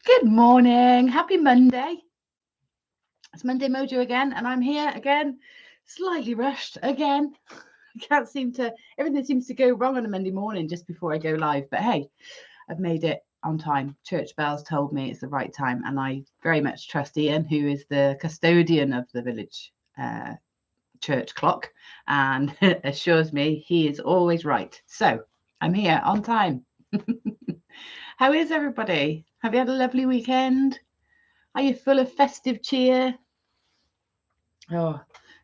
Good morning. Happy Monday. It's Monday Mojo again, and I'm here again, slightly rushed again. I can't seem to, everything seems to go wrong on a Monday morning just before I go live. But hey, I've made it on time. Church bells told me it's the right time, and I very much trust Ian, who is the custodian of the village church clock, and assures me he is always right. So I'm here on time. How is everybody? Have you had a lovely weekend? Are you full of festive cheer? Oh,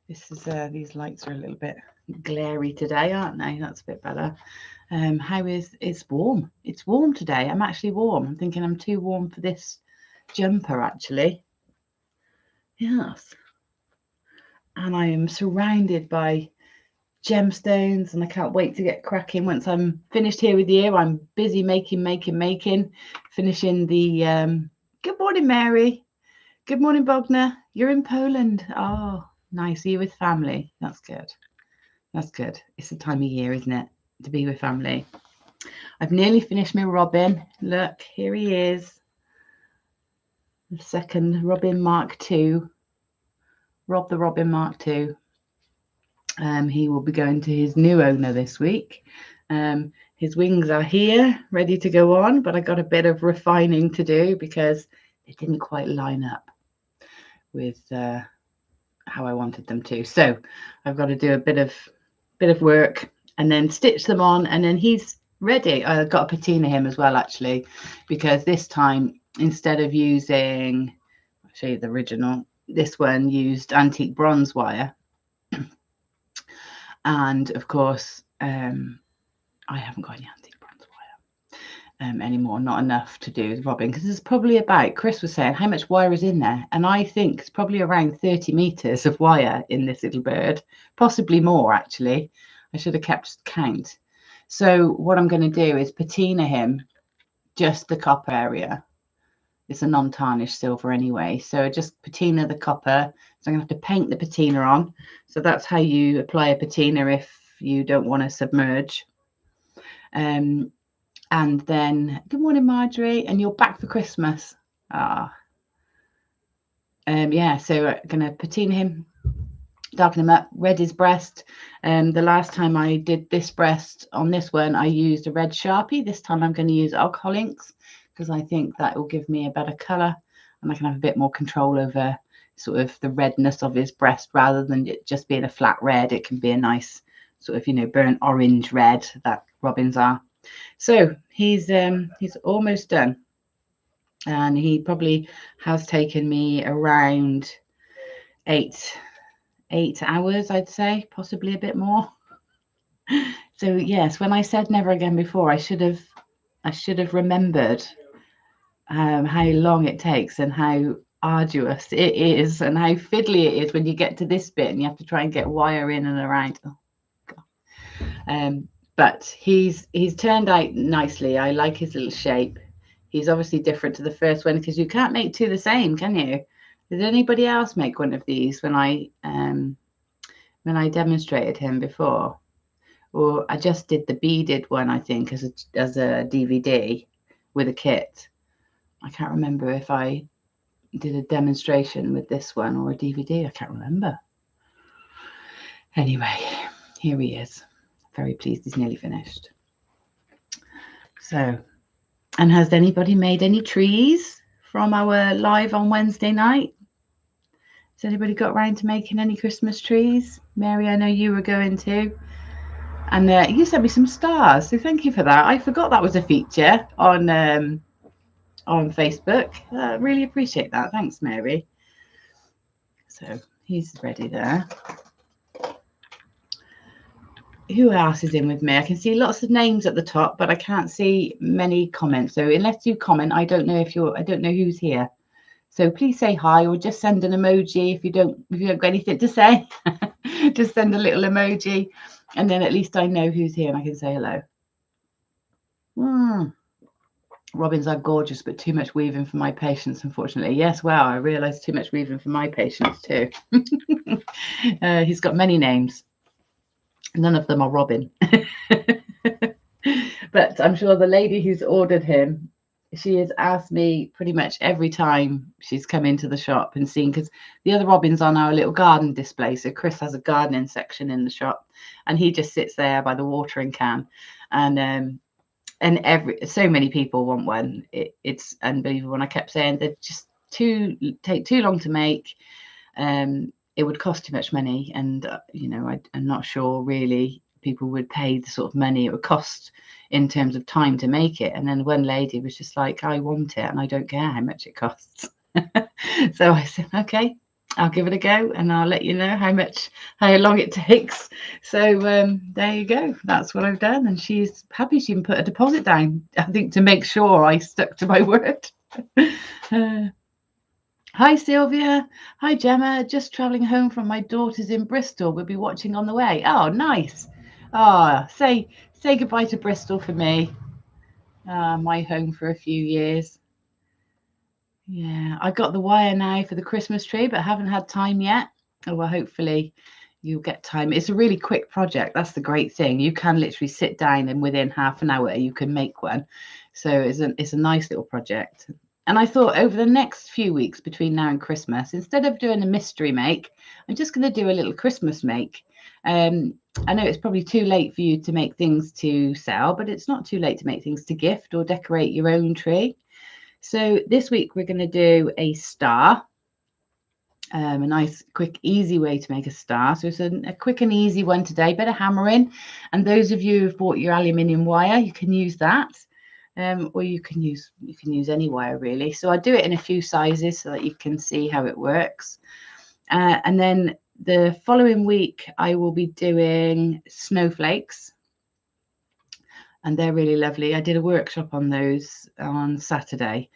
this is these lights are a little bit glary today, aren't they? That's a bit better. How is it's warm? It's warm today. I'm actually warm. I'm thinking I'm too warm for this jumper actually. Yes. And I am surrounded by gemstones, and I can't wait to get cracking. Once I'm finished here with you, I'm busy making, finishing the good morning, Mary. Good morning, Bogner. You're in Poland. Oh, nice. Are you with family? That's good. That's good. It's the time of year, isn't it, to be with family. I've nearly finished my Robin. Look, here he is. The second Robin Mark II. Rob the Robin Mark II. He will be going to his new owner this week. His wings are here, ready to go on, but I got a bit of refining to do because they didn't quite line up with how I wanted them to. So I've got to do a bit of work and then stitch them on, and then he's ready. I've got to patina him as well, actually, because this time, instead of using, I'll show you the original, this one used antique bronze wire. And of course, I haven't got any antique bronze wire anymore, not enough to do with Robin, because there's probably about, Chris was saying, how much wire is in there? And I think it's probably around 30 meters of wire in this little bird, possibly more, actually. I should have kept count. So what I'm going to do is patina him just the copper area. It's a non-tarnished silver anyway, so just patina the copper. So I'm going to have to paint the patina on. So that's how you apply a patina if you don't want to submerge. And then, good morning, Marjorie, and you're back for Christmas. Yeah, so I'm going to patina him, darken him up, red his breast. The last time I did this breast on this one, I used a red Sharpie. This time I'm going to use alcohol inks, because I think that will give me a better colour, and I can have a bit more control over sort of the redness of his breast rather than it just being a flat red. It can be a nice sort of, you know, burnt orange red that robins are. So he's almost done, and he probably has taken me around 8 hours, I'd say, possibly a bit more. So yes, when I said never again before, I should have remembered how long it takes and how arduous it is and how fiddly it is when you get to this bit and you have to try and get wire in and around. Oh, God. But he's turned out nicely. I like his little shape. He's obviously different to the first one, because you can't make two the same, can you? Did anybody else make one of these when I demonstrated him before? Or I just did the beaded one, I think, as a DVD with a kit. I can't remember if I did a demonstration with this one or a DVD. I can't remember. Anyway, here he is. Very pleased he's nearly finished. So, and has anybody made any trees from our live on Wednesday night? Has anybody got around to making any Christmas trees? Mary, I know you were going to. And you sent me some stars, so thank you for that. I forgot that was a feature on Facebook. Really appreciate that. Thanks, Mary. So he's ready there. Who else is in with me? I can see lots of names at the top, but I can't see many comments. So unless you comment, I don't know who's here. So please say hi, or just send an emoji if you don't got anything to say. Just send a little emoji, and then at least I know who's here and I can say hello. Robins are gorgeous, but too much weaving for my patience, unfortunately. Yes, wow, I realised too much weaving for my patience too. He's got many names. None of them are Robin. But I'm sure the lady who's ordered him she has asked me pretty much every time she's come into the shop and seen, because the other robins on our little garden display. So Chris has a gardening section in the shop, and he just sits there by the watering can, and so many people want one. It's unbelievable. And I kept saying they're just take too long to make. It would cost too much money, and I'm not sure really people would pay the sort of money it would cost in terms of time to make it. And then one lady was just like, I want it and I don't care how much it costs. So I said, okay, I'll give it a go and I'll let you know how long it takes. So there you go, that's what I've done, and she's happy. She can put a deposit down, I think, to make sure I stuck to my word. Hi Sylvia. Hi Gemma. Just travelling home from my daughter's in Bristol. We'll be watching on the way. Oh, nice. Say goodbye to Bristol for me. My home for a few years. Yeah, I got the wire now for the Christmas tree, but haven't had time yet. Oh, well, hopefully you'll get time. It's a really quick project. That's the great thing. You can literally sit down and within half an hour you can make one. So it's a nice little project. And I thought over the next few weeks between now and Christmas, instead of doing a mystery make, I'm just going to do a little Christmas make. I know it's probably too late for you to make things to sell, but it's not too late to make things to gift or decorate your own tree. So this week we're going to do a star. A nice, quick, easy way to make a star. So it's a quick and easy one today. Bit of hammering. And those of you who've bought your aluminium wire, you can use that. Or you can use any wire really. So I do it in a few sizes so that you can see how it works. And then the following week I will be doing snowflakes, and they're really lovely. I did a workshop on those on Saturday,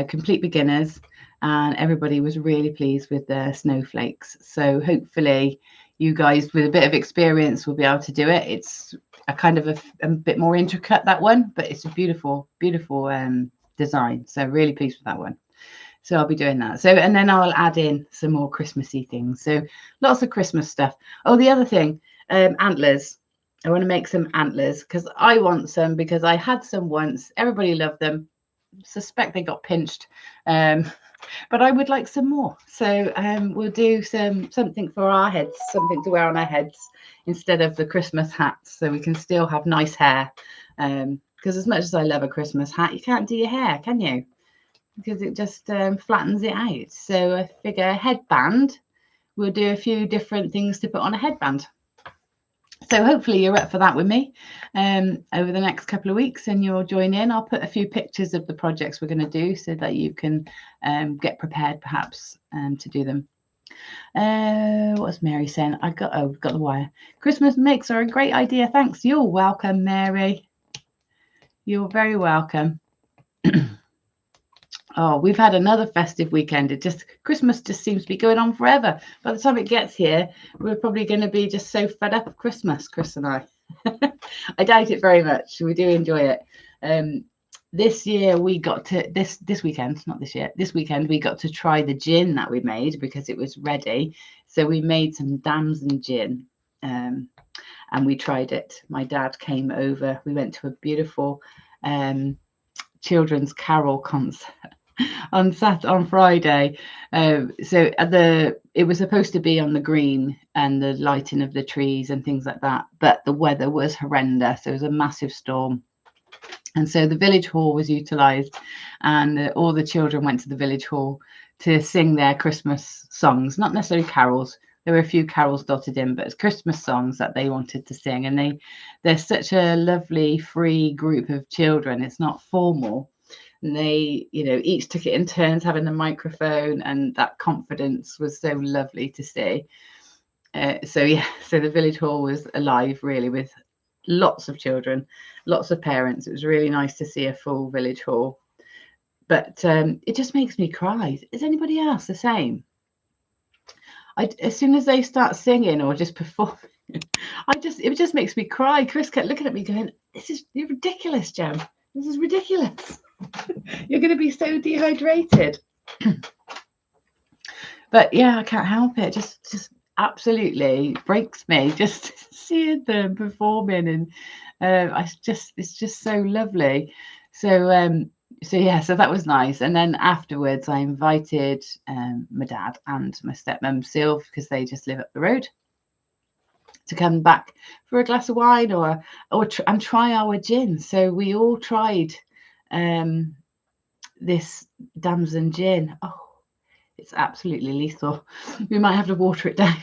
complete beginners, and everybody was really pleased with the snowflakes. So hopefully you guys with a bit of experience will be able to do it. It's a kind of a bit more intricate, that one, but it's a beautiful design. So really pleased with that one. So I'll be doing that. So, and then I'll add in some more Christmassy things. So lots of Christmas stuff. Oh, the other thing, antlers. I want to make some antlers because I want some, because I had some once. Everybody loved them. Suspect they got pinched. But I would like some more. So we'll do something for our heads, something to wear on our heads instead of the Christmas hats, so we can still have nice hair. Because as much as I love a Christmas hat, you can't do your hair, can you? Because it just flattens it out. So I figure a headband, we'll do a few different things to put on a headband. So hopefully you're up for that with me over the next couple of weeks, and you'll join in. I'll put a few pictures of the projects we're going to do so that you can get prepared perhaps to do them. What's Mary saying? Got the wire. Christmas makes are a great idea. Thanks. You're welcome, Mary. You're very welcome. Oh, we've had another festive weekend. Christmas just seems to be going on forever. By the time it gets here, we're probably going to be just so fed up of Christmas, Chris and I. I doubt it very much. We do enjoy it. This year we got to this weekend, not this year. This weekend we got to try the gin that we made because it was ready. So we made some damson gin, and we tried it. My dad came over. We went to a beautiful children's carol concert on Friday. So it was supposed to be on the green and the lighting of the trees and things like that, but the weather was horrendous. It was a massive storm, and so the village hall was utilised, and all the children went to the village hall to sing their Christmas songs, not necessarily carols. There were a few carols dotted in, but it's Christmas songs that they wanted to sing. And they're such a lovely, free group of children. It's not formal. And they, each took it in turns having the microphone, and that confidence was so lovely to see. So the village hall was alive, really, with lots of children, lots of parents. It was really nice to see a full village hall. But it just makes me cry. Is anybody else the same? As soon as they start singing or just performing, it just makes me cry. Chris kept looking at me going, you're ridiculous, Gem. This is ridiculous. You're going to be so dehydrated. But yeah, I can't help it. Just absolutely breaks me just seeing them performing, and it's just so lovely. So So yeah, so that was nice. And then afterwards, I invited my dad and my stepmom Sylv, because they just live up the road, to come back for a glass of wine and try our gin. So we all tried this damson gin. Oh, it's absolutely lethal. We might have to water it down.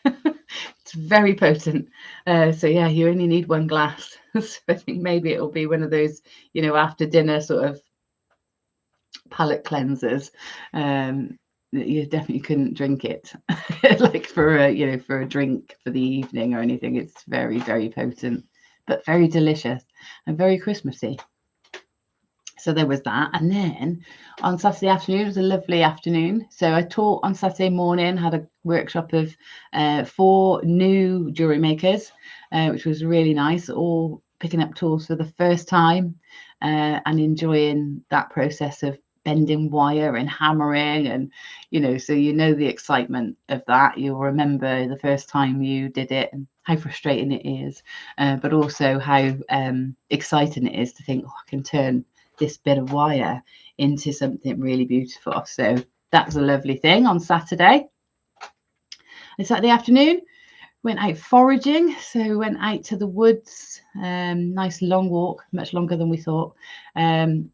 It's very potent. So yeah, you only need one glass. So I think maybe it'll be one of those, after dinner sort of palate cleansers. You definitely couldn't drink it like for a drink for the evening or anything. It's very, very potent, but very delicious and very Christmassy. So there was that. And then on Saturday afternoon, it was a lovely afternoon. So I taught on Saturday morning, had a workshop of 4 new jewellery makers, which was really nice, all picking up tools for the first time and enjoying that process of bending wire and hammering. And, so the excitement of that. You'll remember the first time you did it and how frustrating it is, but also how exciting it is to think, I can turn this bit of wire into something really beautiful. So that's a lovely thing on Saturday. And Saturday afternoon, went out foraging. So went out to the woods, nice long walk, much longer than we thought, and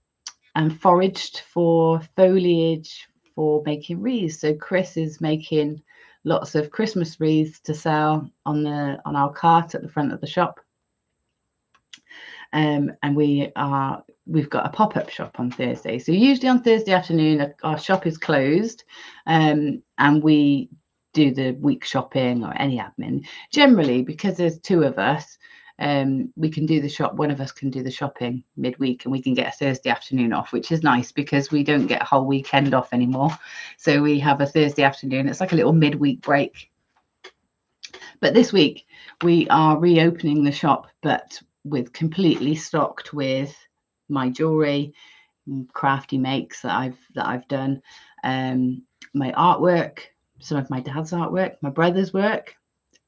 foraged for foliage for making wreaths. So Chris is making lots of Christmas wreaths to sell on our cart at the front of the shop. And we've got a pop-up shop on Thursday. So usually on Thursday afternoon, our shop is closed, and we do the week shopping or any admin. Generally, because there's 2 of us, we can do the shop. One of us can do the shopping midweek, and we can get a Thursday afternoon off, which is nice because we don't get a whole weekend off anymore. So we have a Thursday afternoon. It's like a little midweek break. But this week we are reopening the shop, but completely stocked with my jewelry, crafty makes that I've done, my artwork, some of my dad's artwork, my brother's work,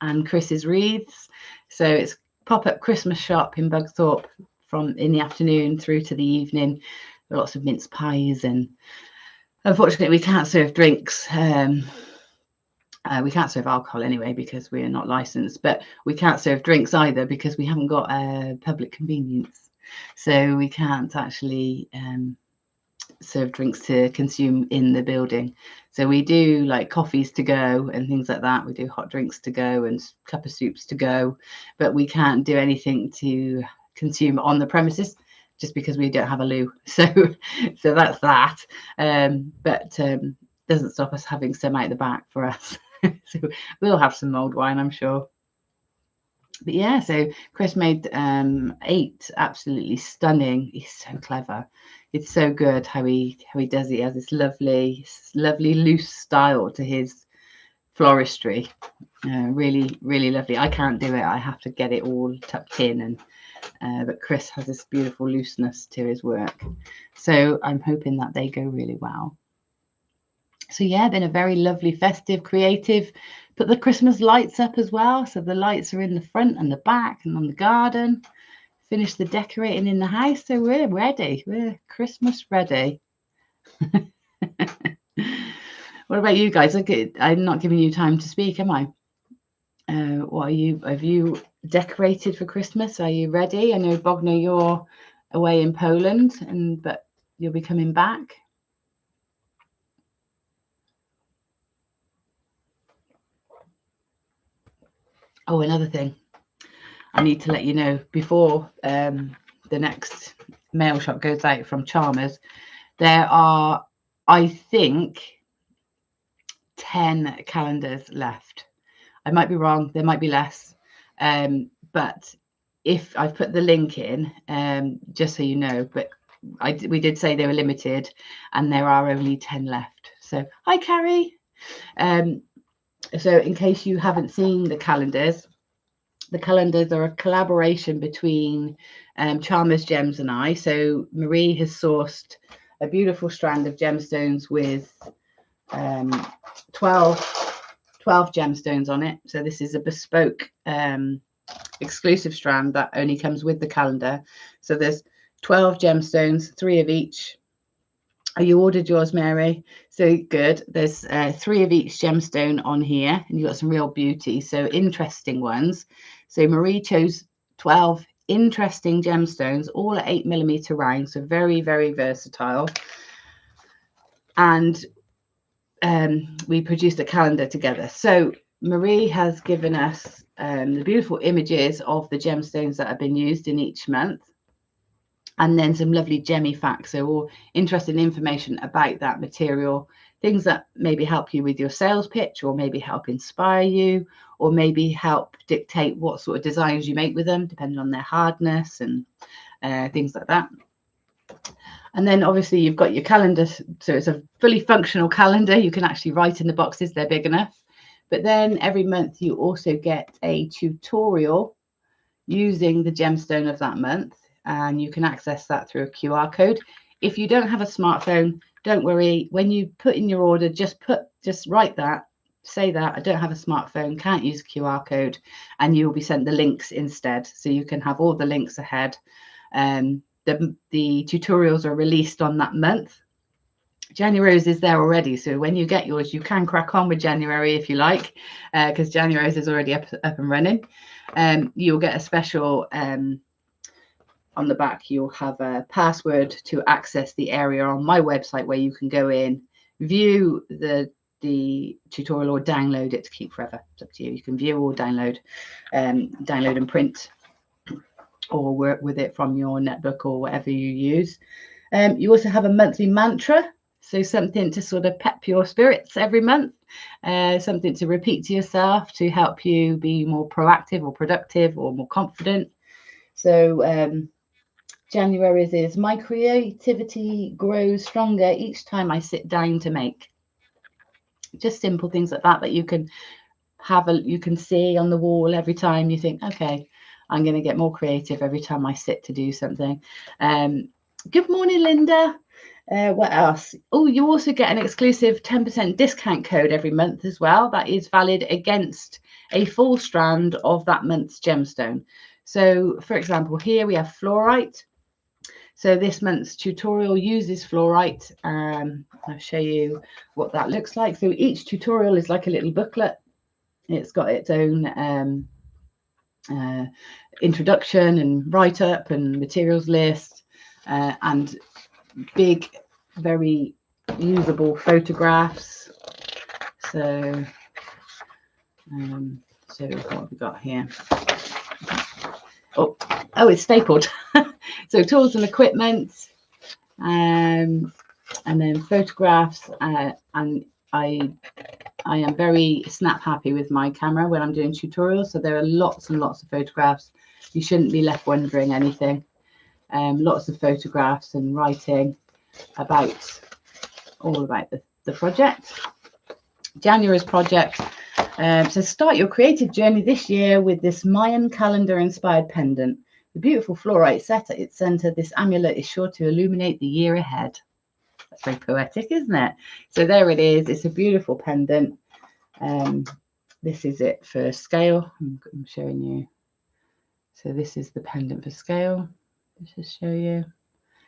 and Chris's wreaths. So it's pop-up Christmas shop in Bugthorpe from in the afternoon through to the evening. Lots of mince pies, and unfortunately we can't serve drinks. We can't serve alcohol anyway because we're not licensed, but we can't serve drinks either because we haven't got a public convenience. So we can't actually serve drinks to consume in the building. So we do like coffees to go and things like that. We do hot drinks to go and cup of soups to go, but we can't do anything to consume on the premises just because we don't have a loo. So that's that. But doesn't stop us having some out the back for us. So we'll have some mulled wine, I'm sure. But yeah, so Chris made 8 absolutely stunning. He's so clever. It's so good how he does it. He has this lovely loose style to his floristry. Really, really lovely. I can't do it. I have to get it all tucked in, and but Chris has this beautiful looseness to his work. So I'm hoping that they go really well. So yeah, been a very lovely, festive, creative. Put the Christmas lights up as well. So the lights are in the front and the back and on the garden. Finished the decorating in the house. So we're ready. We're Christmas ready. What about you guys? I'm not giving you time to speak, am I? What are you? Have you decorated for Christmas? Are you ready? I know, Bogner, you're away in Poland, but you'll be coming back. Oh, another thing I need to let you know before the next mail shot goes out from Chalmers, there are, I think, 10 calendars left. I might be wrong, there might be less, but if I've put the link in, just so you know, but we did say they were limited and there are only 10 left. So hi, Carrie. So in case you haven't seen the calendars are a collaboration between Chalmers Gems and I. So Marie has sourced a beautiful strand of gemstones with 12 gemstones on it. So this is a bespoke exclusive strand that only comes with the calendar. So there's 12 gemstones, 3 of each. Oh, you ordered yours, Mary? So good. There's 3 of each gemstone on here, and you've got some real beauty, so interesting ones. So Marie chose 12 interesting gemstones, all at 8mm round, so very, very versatile. And we produced a calendar together. So Marie has given us the beautiful images of the gemstones that have been used in each month, and then some lovely gemmy facts, so all interesting information about that material, things that maybe help you with your sales pitch, or maybe help inspire you, or maybe help dictate what sort of designs you make with them, depending on their hardness and things like that. And then obviously you've got your calendar, so it's a fully functional calendar. You can actually write in the boxes, they're big enough. But then every month you also get a tutorial using the gemstone of that month, and you can access that through a QR code. If you don't have a smartphone, don't worry. When you put in your order, just write that, say that I don't have a smartphone, can't use a QR code, and you'll be sent the links instead, so you can have all the links ahead. The tutorials are released on that month. January's is there already, so when you get yours, you can crack on with January if you like, because January's is already up and running. You'll get a special on the back. You'll have a password to access the area on my website where you can go in, view the tutorial, or download it to keep forever. It's up to you. You can view or download and print, or work with it from your netbook or whatever you use. You also have a monthly mantra, so something to sort of pep your spirits every month, something to repeat to yourself to help you be more proactive or productive or more confident. So January's is my creativity grows stronger each time I sit down to make. Just simple things like that you can you can see on the wall every time you think, okay, I'm going to get more creative every time I sit to do something. Good morning, Linda. What else? Oh, you also get an exclusive 10% discount code every month as well. That is valid against a full strand of that month's gemstone. So, for example, here we have fluorite. So this month's tutorial uses fluorite. I'll show you what that looks like. So each tutorial is like a little booklet. It's got its own introduction and write-up and materials list, and big, very usable photographs. So so what have we got here? Oh, it's stapled. So tools and equipment, and then photographs, and I am very snap happy with my camera when I'm doing tutorials, so there are lots and lots of photographs. You shouldn't be left wondering anything. Lots of photographs and writing all about the project. January's project. So start your creative journey this year with this Mayan calendar inspired pendant. The beautiful fluorite set at its center, this amulet is sure to illuminate the year ahead. That's very poetic, isn't it? So there it is. It's a beautiful pendant. This is it for scale. I'm showing you. So this is the pendant for scale. Let's just show you.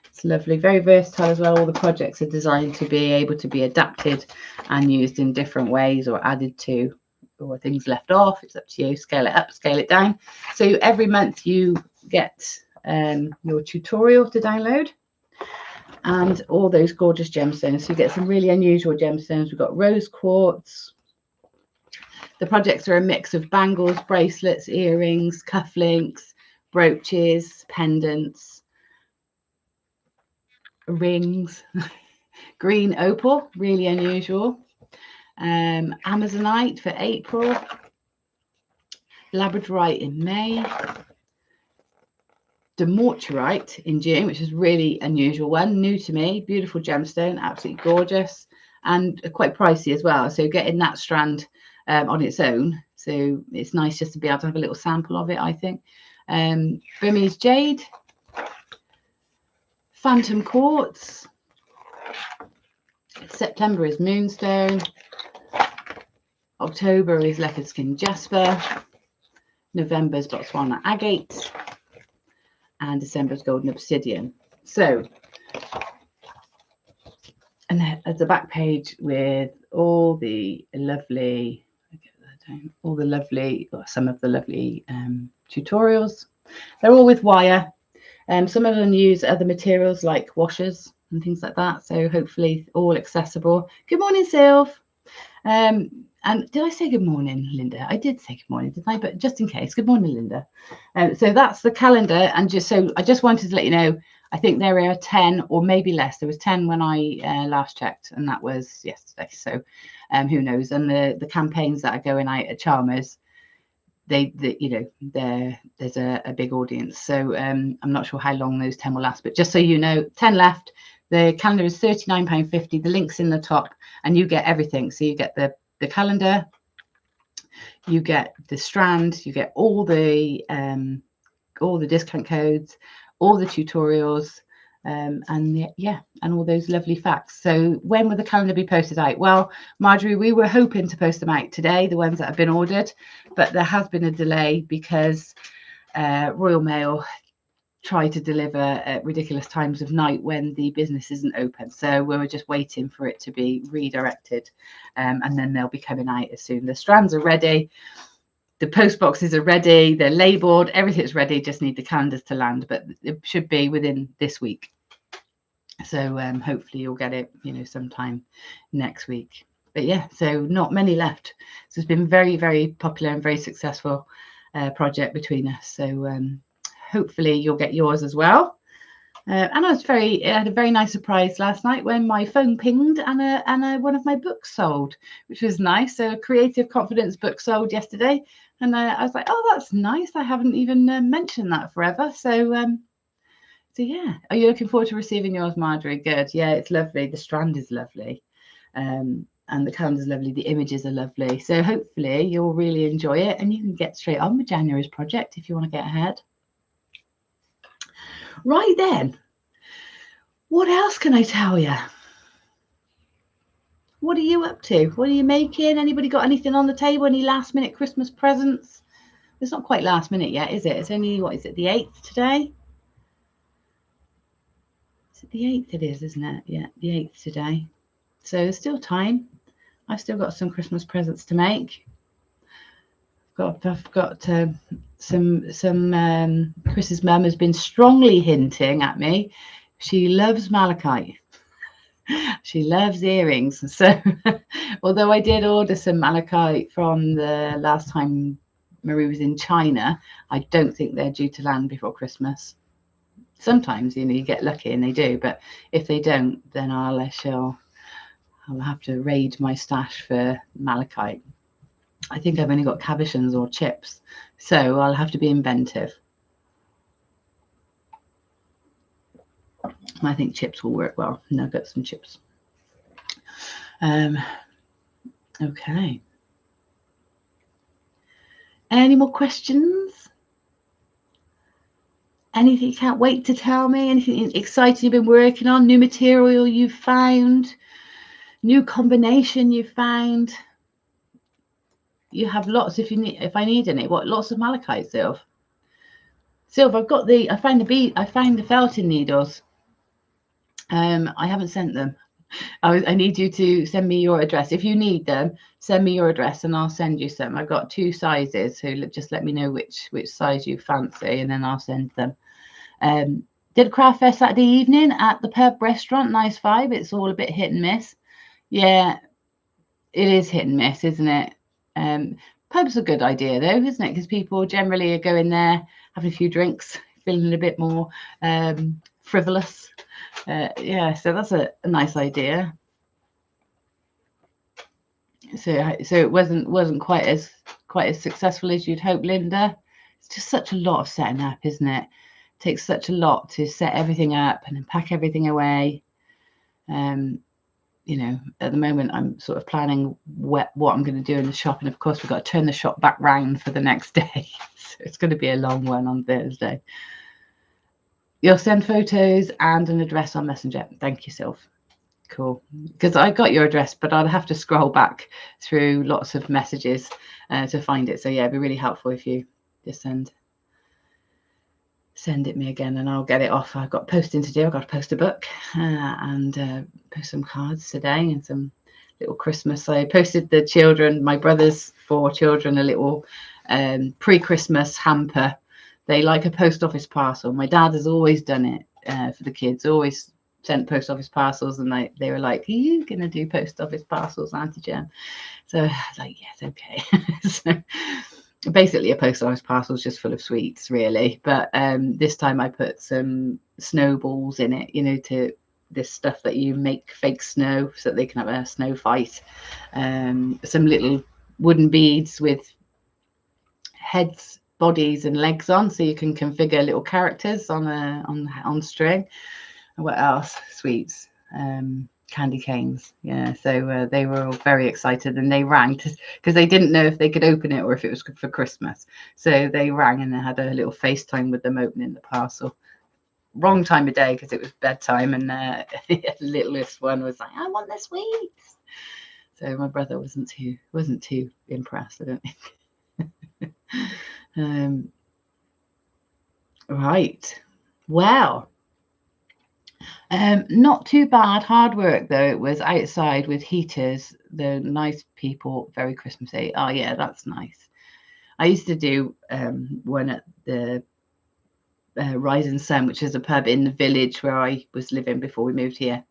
It's lovely, very versatile as well. All the projects are designed to be able to be adapted and used in different ways, or added to, or things left off. It's up to you. Scale it up, scale it down. So every month you get your tutorial to download, and all those gorgeous gemstones. So you get some really unusual gemstones. We've got rose quartz. The projects are a mix of bangles, bracelets, earrings, cufflinks, brooches, pendants, rings, green opal, really unusual, Amazonite for April, labradorite in May, demorturite in June, which is really unusual one, new to me, beautiful gemstone, absolutely gorgeous, and quite pricey as well. So getting that strand on its own, so it's nice just to be able to have a little sample of it, I think. Burmese jade, phantom quartz, September is moonstone, October is leopard skin jasper, November's Botswana agate, and December's golden obsidian. So, and there's a back page with all the lovely, some of the lovely tutorials. They're all with wire. Some of them use other materials like washers and things like that. So hopefully all accessible. Good morning, Sylv. And did I say good morning, Linda? I did say good morning, didn't I? But just in case, good morning, Linda. So that's the calendar. And I just wanted to let you know, I think there are 10 or maybe less. There was 10 when I last checked, and that was yesterday. So who knows? And the campaigns that are going out at Chalmers, there's a big audience. So I'm not sure how long those 10 will last, but just so you know, 10 left. The calendar is £39.50. The link's in the top, and you get everything. So you get the calendar, you get the strand, you get all the discount codes, all the tutorials, and all those lovely facts. So when will the calendar be posted out? Well, Marjorie, we were hoping to post them out today, the ones that have been ordered, but there has been a delay because Royal Mail try to deliver at ridiculous times of night when the business isn't open. So we were just waiting for it to be redirected, and then they'll be coming out as soon. The strands are ready, the post boxes are ready, they're labelled, everything's ready, just need the calendars to land, but it should be within this week. So hopefully you'll get it, sometime next week. But yeah, so not many left. So it's been very, very popular and very successful project between us. So hopefully you'll get yours as well. And I had a very nice surprise last night when my phone pinged and one of my books sold, which was nice. So a Creative Confidence book sold yesterday, and I was like, oh, that's nice. I haven't even mentioned that forever. So yeah, are you looking forward to receiving yours, Marjorie? Good. Yeah, it's lovely. The strand is lovely, and the calendar's lovely. The images are lovely. So hopefully you'll really enjoy it, and you can get straight on with January's project if you want to get ahead. Right then, what else can I tell you? What are you up to? What are you making? Anybody got anything on the table? Any last minute Christmas presents? It's not quite last minute yet, is it? It's only, what is it, the 8th today? Is it the 8th? It is, isn't it? Yeah, the 8th today. So there's still time. I've still got some Christmas presents to make. I've got some Chris's mum has been strongly hinting at me. She loves malachite. She loves earrings. So although I did order some malachite from the last time Marie was in China, I don't think they're due to land before Christmas. Sometimes, you get lucky and they do, but if they don't, then I'll have to raid my stash for malachite. I think I've only got cabochons or chips, so I'll have to be inventive. I think chips will work well. Nuggets and chips. Okay. Any more questions? Anything you can't wait to tell me? Anything exciting you've been working on? New material you've found? New combination you've found? You have lots if I need any. What, lots of malachite, Sylv? Sylv, I found the felting needles. I haven't sent them. I need you to send me your address. If you need them, send me your address and I'll send you some. I've got 2 sizes, so just let me know which size you fancy and then I'll send them. Did a craft fair Saturday evening at the pub restaurant. Nice vibe. It's all a bit hit and miss. Yeah, it is hit and miss, isn't it? Pub's a good idea though, isn't it? Because people generally are going there, having a few drinks, feeling a bit more frivolous. Yeah, so that's a nice idea. So it wasn't quite as successful as you'd hope, Linda. It's just such a lot of setting up, isn't it? It takes such a lot to set everything up and then pack everything away. At the moment I'm sort of planning what I'm going to do in the shop, and of course we've got to turn the shop back round for the next day. So it's going to be a long one on Thursday. You'll send photos and an address on Messenger. Thank you, Sylv. Cool. Because I got your address, but I'd have to scroll back through lots of messages to find it. So yeah, it'd be really helpful if you just send it me again and I'll get it off. I've got posting to do. I've got to post a book and post some cards today and some little Christmas. I posted the children, my brother's 4 children, a little pre-Christmas hamper. They like a post office parcel. My dad has always done it for the kids, always sent post office parcels, and they were like, are you going to do post office parcels, Auntie Jem? So I was like, yes, okay. So basically a post office parcel is just full of sweets, really. But this time I put some snowballs in it, you know, to this stuff that you make fake snow so that they can have a snow fight. Some little wooden beads with heads, bodies and legs on, so you can configure little characters on string. And what else? Sweets, candy canes. Yeah, so they were all very excited and they rang because they didn't know if they could open it or if it was for Christmas. So they rang and they had a little FaceTime with them opening the parcel. Wrong time of day because it was bedtime, and the littlest one was like, I want the sweets. So my brother wasn't too impressed, I don't think. Right. Well, not too bad. Hard work though. It was outside with heaters. The nice people, very Christmassy. Oh yeah, that's nice. I used to do one at the Rising Sun, which is a pub in the village where I was living before we moved here,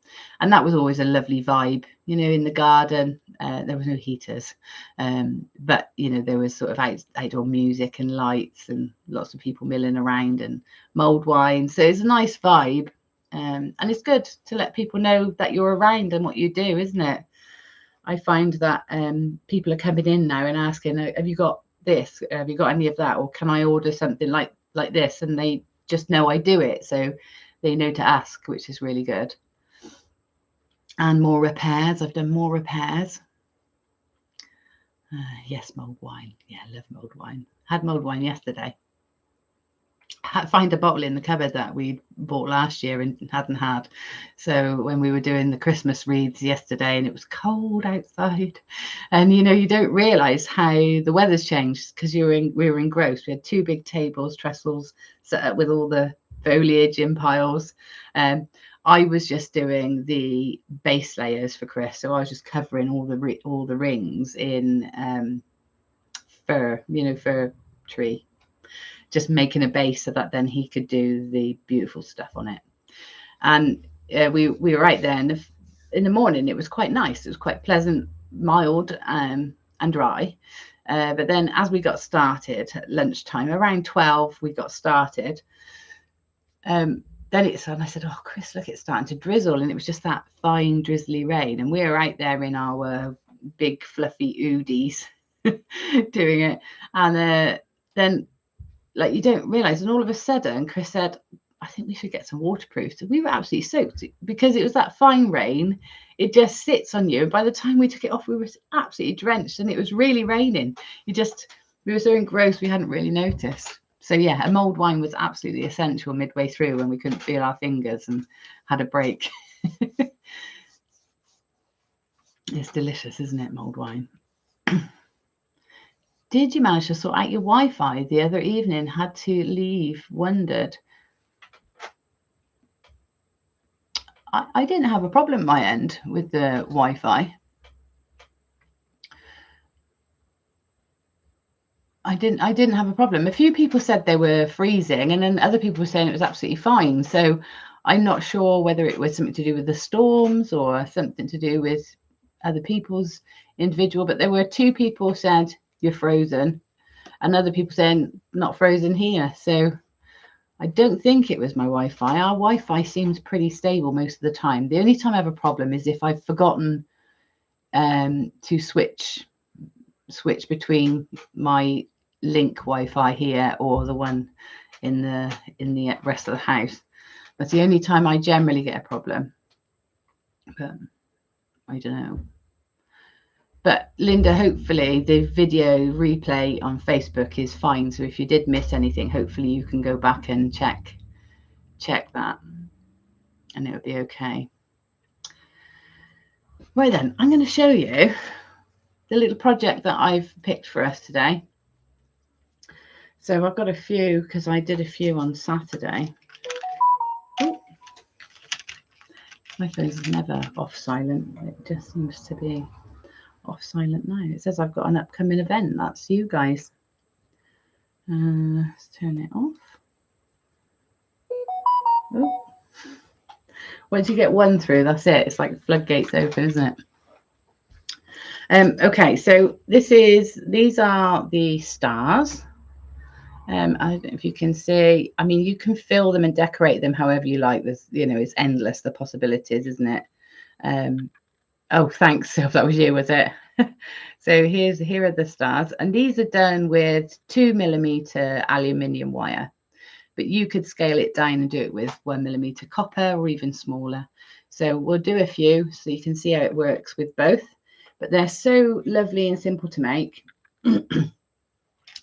and that was always a lovely vibe, you know, in the garden. There was no heaters, but you know, there was sort of outdoor music and lights and lots of people milling around and mulled wine, so it's a nice vibe. And it's good to let people know that you're around and what you do, isn't it? I find that people are coming in now and asking, have you got this, have you got any of that, or can I order something like this, and they just know I do it, so they know to ask, which is really good. And more repairs. I've done more repairs. Yes, mulled wine. Yeah, I love mulled wine. Had mulled wine yesterday. Find a bottle in the cupboard that we bought last year and hadn't had. So when we were doing the Christmas wreaths yesterday and it was cold outside, and you know, you don't realize how the weather's changed because we were engrossed. We had 2 big tables, trestles set up with all the foliage in piles. I was just doing the base layers for Chris, so I was just covering all the rings in fir tree, just making a base so that then he could do the beautiful stuff on it. And we were right there in the morning. It was quite nice. It was quite pleasant, mild and dry. But then as we got started at lunchtime, around 12, we got started. Then and I said, oh, Chris, look, it's starting to drizzle. And it was just that fine, drizzly rain. And we were out there in our big, fluffy oodies doing it. And then, like, you don't realize, and all of a sudden Chris said, I think we should get some waterproof. So we were absolutely soaked because it was that fine rain. It just sits on you. And by the time we took it off, we were absolutely drenched, and it was really raining. We were so engrossed we hadn't really noticed. So yeah, a mulled wine was absolutely essential midway through when we couldn't feel our fingers and had a break. It's delicious, isn't it, mulled wine? Did you manage to sort out your Wi-Fi the other evening? Had to leave, wondered. I didn't have a problem at my end with the Wi-Fi. I didn't have a problem. A few people said they were freezing, and then other people were saying it was absolutely fine. So I'm not sure whether it was something to do with the storms or something to do with other people's individual, but there were 2 people said you're frozen and other people saying not frozen here. So I don't think it was my Wi-Fi. Our Wi-Fi seems pretty stable most of the time. The only time I have a problem is if I've forgotten to switch between my link Wi-Fi here or the one in the rest of the house. That's the only time I generally get a problem. But I don't know. But Linda, hopefully the video replay on Facebook is fine. So if you did miss anything, hopefully you can go back and check that and it'll be okay. Right then, I'm going to show you the little project that I've picked for us today. So I've got a few because I did a few on Saturday. Ooh. My phone's never off silent. It just seems to be off silent now. It says I've got an upcoming event. That's you guys. Let's turn it off. Oh. Once you get one through, that's it. It's like floodgates open, isn't it? Okay, so these are the stars. I don't know if you can see. I mean, you can fill them and decorate them however you like. There's, you know, it's endless, the possibilities, isn't it? Oh, thanks, Sylv. That was you, was it? So here are the stars, and these are done with 2mm aluminium wire, but you could scale it down and do it with 1mm copper or even smaller. So we'll do a few so you can see how it works with both, but they're so lovely and simple to make.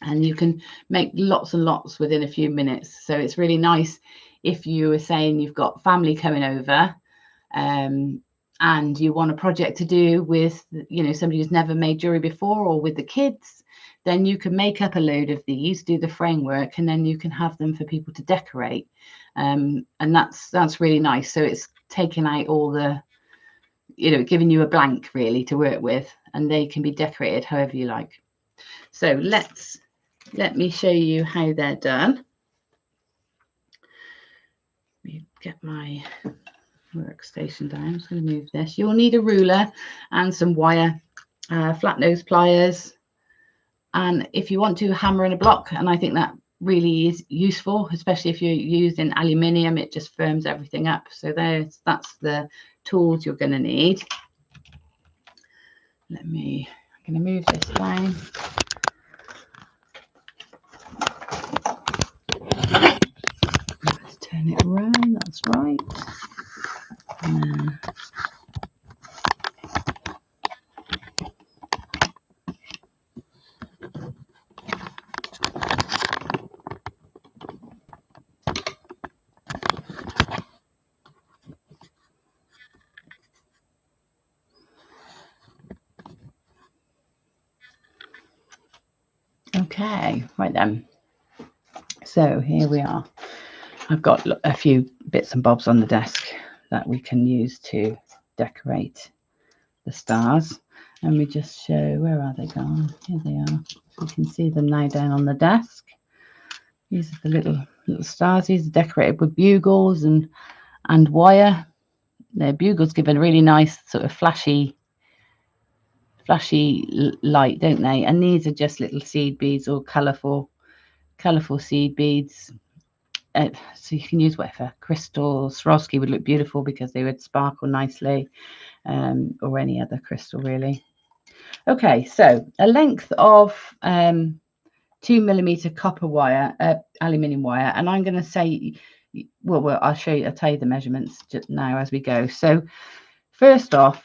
And you can make lots and lots within a few minutes. So it's really nice if you were saying you've got family coming over, and you want a project to do with, you know, somebody who's never made jewelry before, or with the kids, then you can make up a load of these, do the framework, and then you can have them for people to decorate. And that's really nice. So it's taking out all the, you know, giving you a blank really to work with, and they can be decorated however you like. So let me show you how they're done. Let me get my workstation down. I'm just going to move this. You'll need a ruler and some wire, flat nose pliers, and if you want to, hammer in a block, and I think that really is useful, especially if you're using aluminium. It just firms everything up. So that's the tools you're going to need. I'm going to move this down. Let's turn it around. That's right. Okay, right then. So here we are. I've got a few bits and bobs on the desk that we can use to decorate the stars. And we just show, where are they gone? Here they are. So you can see them now down on the desk. These are the little stars. These are decorated with bugles and wire. The bugles give a really nice sort of flashy light, don't they? And these are just little seed beads, or colourful seed beads. So you can use whatever crystal. Swarovski would look beautiful because they would sparkle nicely, or any other crystal really. Okay, so a length of 2mm copper wire, aluminium wire, and I'm going to say, well, I'll tell you the measurements just now as we go. So first off,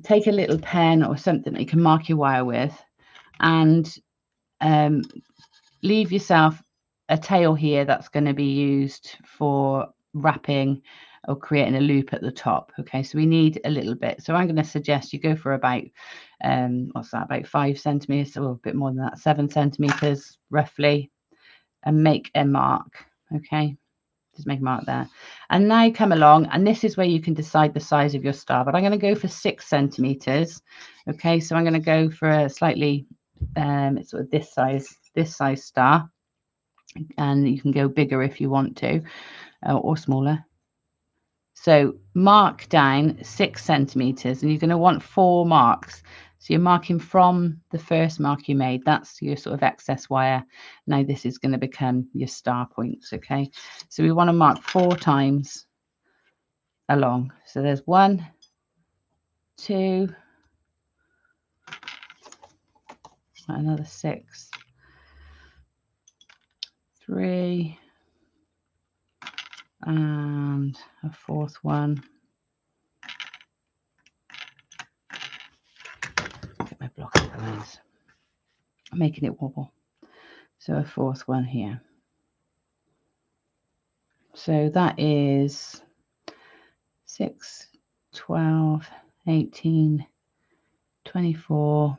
take a little pen or something that you can mark your wire with, and leave yourself a tail here that's going to be used for wrapping or creating a loop at the top. Okay, so we need a little bit. So I'm going to suggest you go for about what's that, about 5 centimeters, or a bit more than that, 7 centimeters roughly, and make a mark. Okay, just make a mark there, and now come along, and this is where you can decide the size of your star, but I'm going to go for 6 centimeters. Okay, so I'm going to go for a slightly it's sort of this size star, and you can go bigger if you want to, or smaller. So mark down 6 centimeters, and you're going to want 4 marks. So you're marking from the first mark you made. That's your sort of excess wire. Now this is going to become your star points. Okay, so we want to mark 4 times along. So there's 1, 2, another 6, 3, and a 4th one. Get my block of the lines, making it wobble. So a 4th one here. So that is 6, 12, 18, 24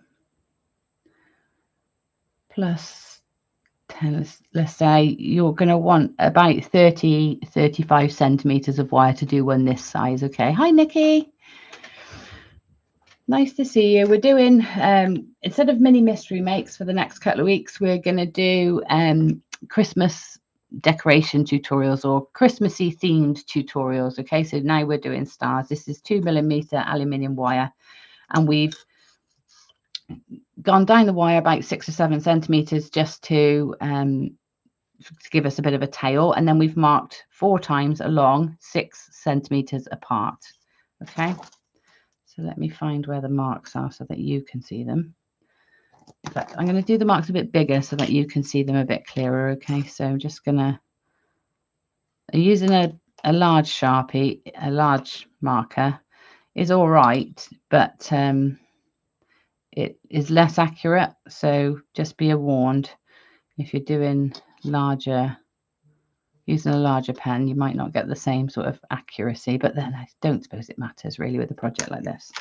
plus and let's say you're going to want about 35 centimeters of wire to do one this size. Okay. Hi, Nikki. Nice to see you. We're doing, instead of mini mystery makes for the next couple of weeks, we're going to do Christmas decoration tutorials or Christmassy themed tutorials. Okay, so now we're doing stars. This is 2mm aluminium wire, and we've gone down the wire about 6 or 7 centimeters just to give us a bit of a tail, and then we've marked 4 times along 6 centimeters apart. Okay, so let me find where the marks are so that you can see them. In fact, I'm going to do the marks a bit bigger so that you can see them a bit clearer. Okay, so I'm just going to, using a large Sharpie, a large marker is all right, but it is less accurate. So just be warned, if you're doing larger, using a larger pen, you might not get the same sort of accuracy, but then I don't suppose it matters really with a project like this.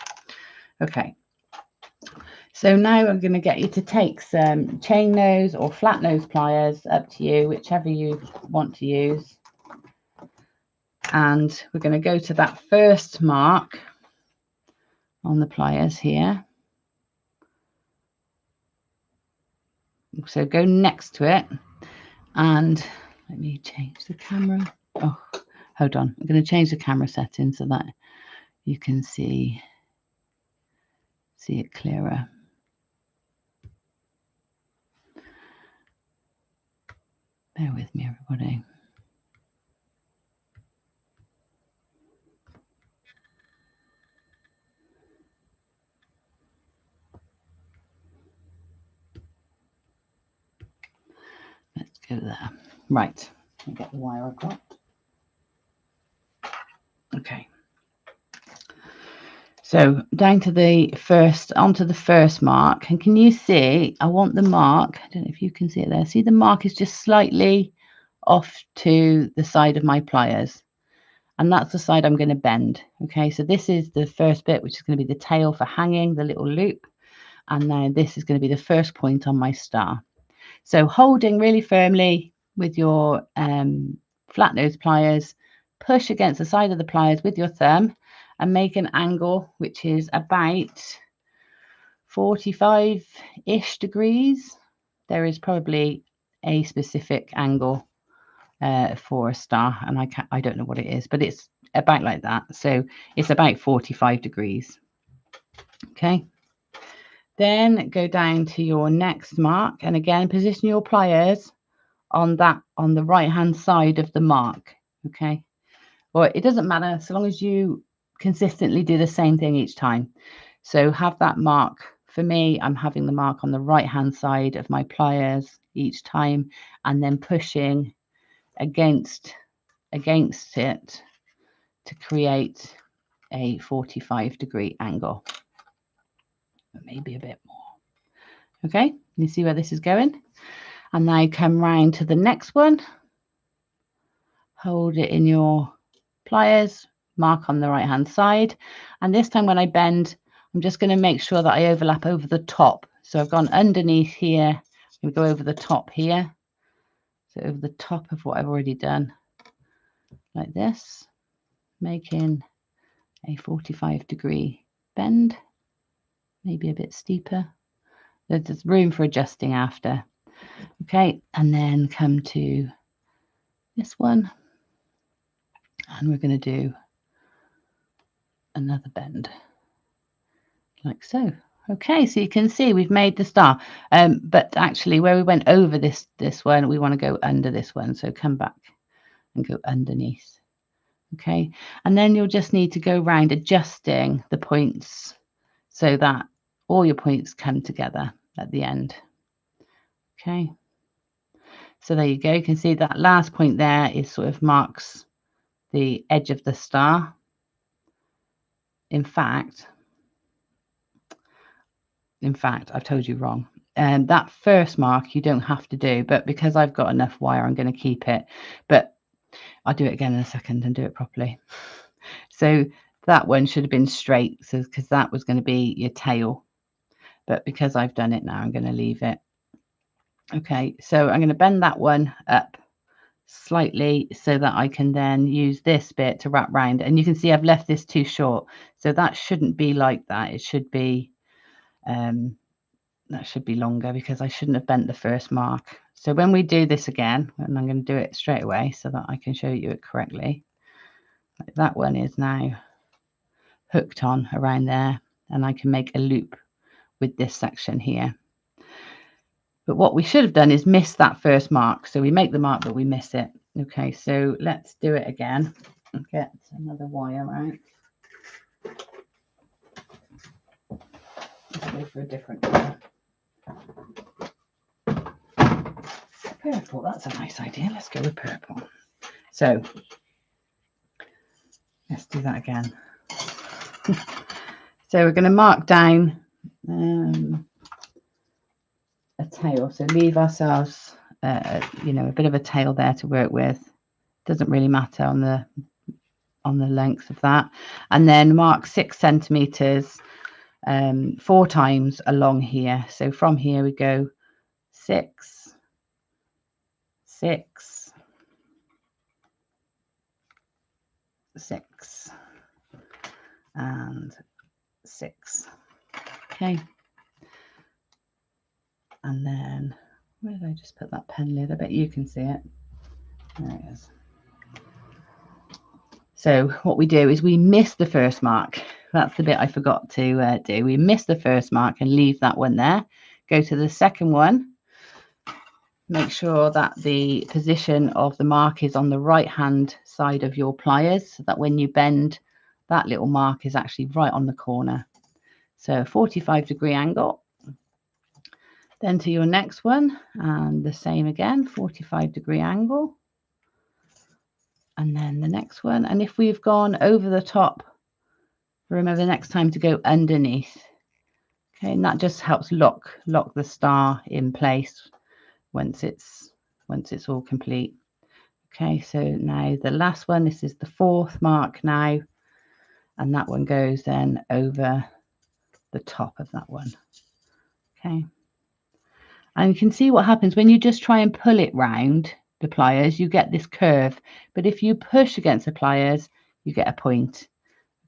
Okay. So now I'm going to get you to take some chain nose or flat nose pliers, up to you, whichever you want to use. And we're going to go to that first mark on the pliers here. So go next to it, and let me change the camera. Oh, hold on. I'm going to change the camera setting so that you can see it clearer. Bear with me, everybody. Let's go there. Right. I'll get the wire I've got. Okay. So down to the first, onto the first mark. And can you see, I want the mark, I don't know if you can see it there. See, the mark is just slightly off to the side of my pliers. And that's the side I'm going to bend. Okay, so this is the first bit, which is going to be the tail for hanging, the little loop. And now this is going to be the first point on my star. So holding really firmly with your flat nose pliers, push against the side of the pliers with your thumb and make an angle which is about 45-ish degrees. There is probably a specific angle for a star, and I don't know what it is, but it's about like that. So it's about 45 degrees. Okay. Then go down to your next mark, and again position your pliers on the right hand side of the mark. Okay, or it doesn't matter so long as you consistently do the same thing each time. So have that mark. For me, I'm having the mark on the right hand side of my pliers each time, and then pushing against it to create a 45-degree angle, maybe a bit more. Okay, you see where this is going? And now come round to the next one, hold it in your pliers, mark on the right hand side, and this time when I bend, I'm just going to make sure that I overlap over the top. So I've gone underneath here, I'm going to go over the top here, so over the top of what I've already done, like this, making a 45-degree bend, maybe a bit steeper. There's room for adjusting after. Okay, and then come to this one, and we're going to do another bend like so. Okay, so you can see we've made the star, but actually where we went over this one, we want to go under this one, so come back and go underneath. Okay, and then you'll just need to go around adjusting the points so that all your points come together at the end. Okay, so there you go. You can see that last point there is sort of marks the edge of the star. In fact, I've told you wrong. And that first mark you don't have to do, but because I've got enough wire, I'm going to keep it. But I'll do it again in a second and do it properly. So that one should have been straight, so because that was going to be your tail. But because I've done it now, I'm going to leave it Okay, so I'm going to bend that one up slightly so that I can then use this bit to wrap round, and you can see I've left this too short, so that shouldn't be like that. It should be that should be longer because I shouldn't have bent the first mark. So when we do this again, and I'm going to do it straight away so that I can show you it correctly, that one is now hooked on around there, and I can make a loop with this section here. But what we should have done is miss that first mark. So we make the mark, but we miss it. Okay, so let's do it again. Get another wire out. Let's go for a different colour. Purple, that's a nice idea. Let's go with purple. So let's do that again. So we're going to mark down a tail. So leave ourselves, you know, a bit of a tail there to work with. Doesn't really matter on the length of that. And then mark 6 centimeters 4 times along here. So from here we go 6, 6, 6, and 6. Okay. And then where did I just put that pen lid? I bet you can see it. There it is. So what we do is we miss the first mark. That's the bit I forgot to do. We miss the first mark and leave that one there. Go to the second one. Make sure that the position of the mark is on the right hand side of your pliers, so that when you bend, that little mark is actually right on the corner. So 45-degree angle. Then to your next one, and the same again, 45-degree angle. And then the next one. And if we've gone over the top, remember the next time to go underneath. Okay, and that just helps lock the star in place once it's all complete. Okay, so now the last one, this is the 4th mark now, and that one goes then over the top of that one. Okay, and you can see what happens when you just try and pull it round the pliers, you get this curve, but if you push against the pliers, you get a point.